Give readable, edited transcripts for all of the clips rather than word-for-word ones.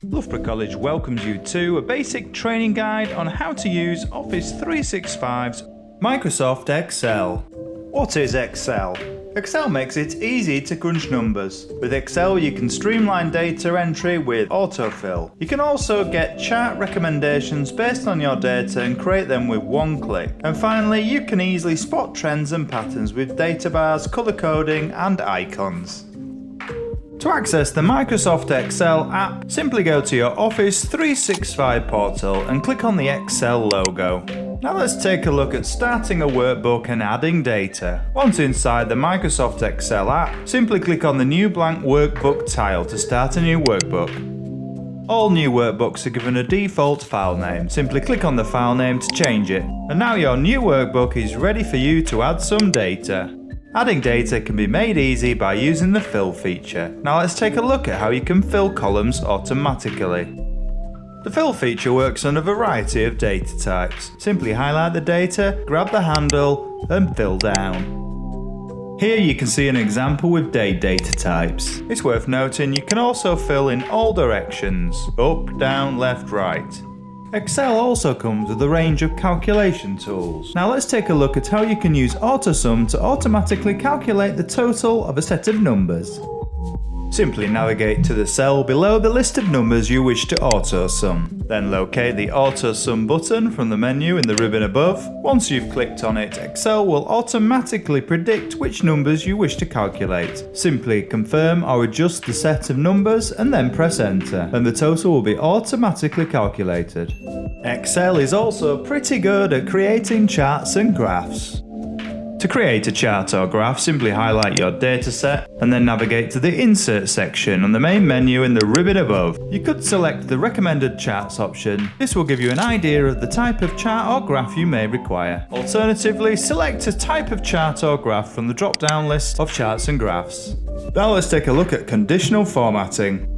Loughborough College welcomes you to a basic training guide on how to use Office 365's Microsoft Excel. What is Excel? Excel makes it easy to crunch numbers. With Excel you can streamline data entry with autofill. You can also get chart recommendations based on your data and create them with one click. And finally, you can easily spot trends and patterns with data bars, color coding and icons. To access the Microsoft Excel app, simply go to your Office 365 portal and click on the Excel logo. Now let's take a look at starting a workbook and adding data. Once inside the Microsoft Excel app, simply click on the new blank workbook tile to start a new workbook. All new workbooks are given a default file name. Simply click on the file name to change it. And now your new workbook is ready for you to add some data. Adding data can be made easy by using the fill feature. Now let's take a look at how you can fill columns automatically. The fill feature works on a variety of data types. Simply highlight the data, grab the handle and fill down. Here you can see an example with date data types. It's worth noting you can also fill in all directions, up, down, left, right. Excel also comes with a range of calculation tools. Now let's take a look at how you can use AutoSum to automatically calculate the total of a set of numbers. Simply navigate to the cell below the list of numbers you wish to AutoSum. Then locate the AutoSum button from the menu in the ribbon above. Once you've clicked on it, Excel will automatically predict which numbers you wish to calculate. Simply confirm or adjust the set of numbers and then press enter, and the total will be automatically calculated. Excel is also pretty good at creating charts and graphs. To create a chart or graph, simply highlight your dataset and then navigate to the Insert section on the main menu in the ribbon above. You could select the Recommended Charts option. This will give you an idea of the type of chart or graph you may require. Alternatively, select a type of chart or graph from the drop-down list of charts and graphs. Now let's take a look at conditional formatting.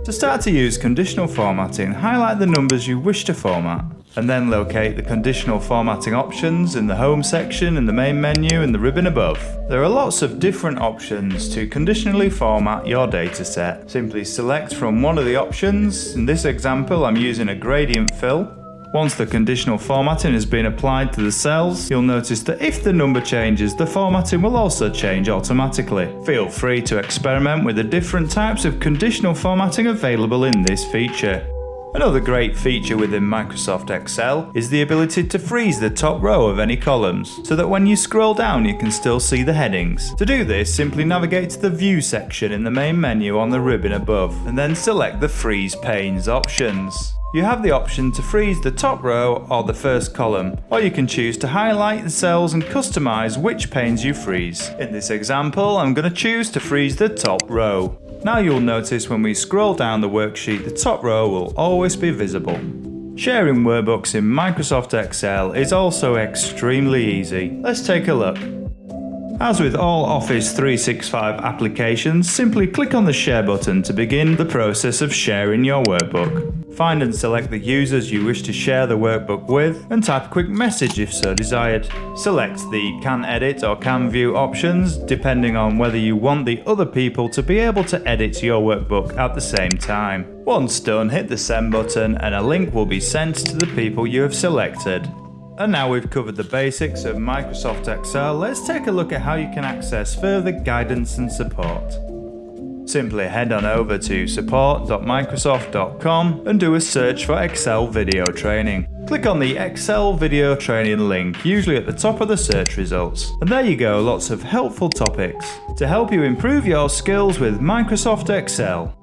To start to use conditional formatting, highlight the numbers you wish to format, and then locate the conditional formatting options in the Home section in the main menu in the ribbon above. There are lots of different options to conditionally format your dataset. Simply select from one of the options. In this example, I'm using a gradient fill. Once the conditional formatting has been applied to the cells, you'll notice that if the number changes, the formatting will also change automatically. Feel free to experiment with the different types of conditional formatting available in this feature. Another great feature within Microsoft Excel is the ability to freeze the top row of any columns, so that when you scroll down you can still see the headings. To do this, simply navigate to the View section in the main menu on the ribbon above, and then select the Freeze Panes options. You have the option to freeze the top row or the first column, or you can choose to highlight the cells and customize which panes you freeze. In this example, I'm going to choose to freeze the top row. Now you'll notice when we scroll down the worksheet, the top row will always be visible. Sharing workbooks in Microsoft Excel is also extremely easy. Let's take a look. As with all Office 365 applications, simply click on the Share button to begin the process of sharing your workbook. Find and select the users you wish to share the workbook with, and type a quick message if so desired. Select the Can Edit or Can View options, depending on whether you want the other people to be able to edit your workbook at the same time. Once done, hit the Send button and a link will be sent to the people you have selected. And now we've covered the basics of Microsoft Excel, let's take a look at how you can access further guidance and support. Simply head on over to support.microsoft.com and do a search for Excel video training. Click on the Excel video training link, usually at the top of the search results. And there you go, lots of helpful topics to help you improve your skills with Microsoft Excel.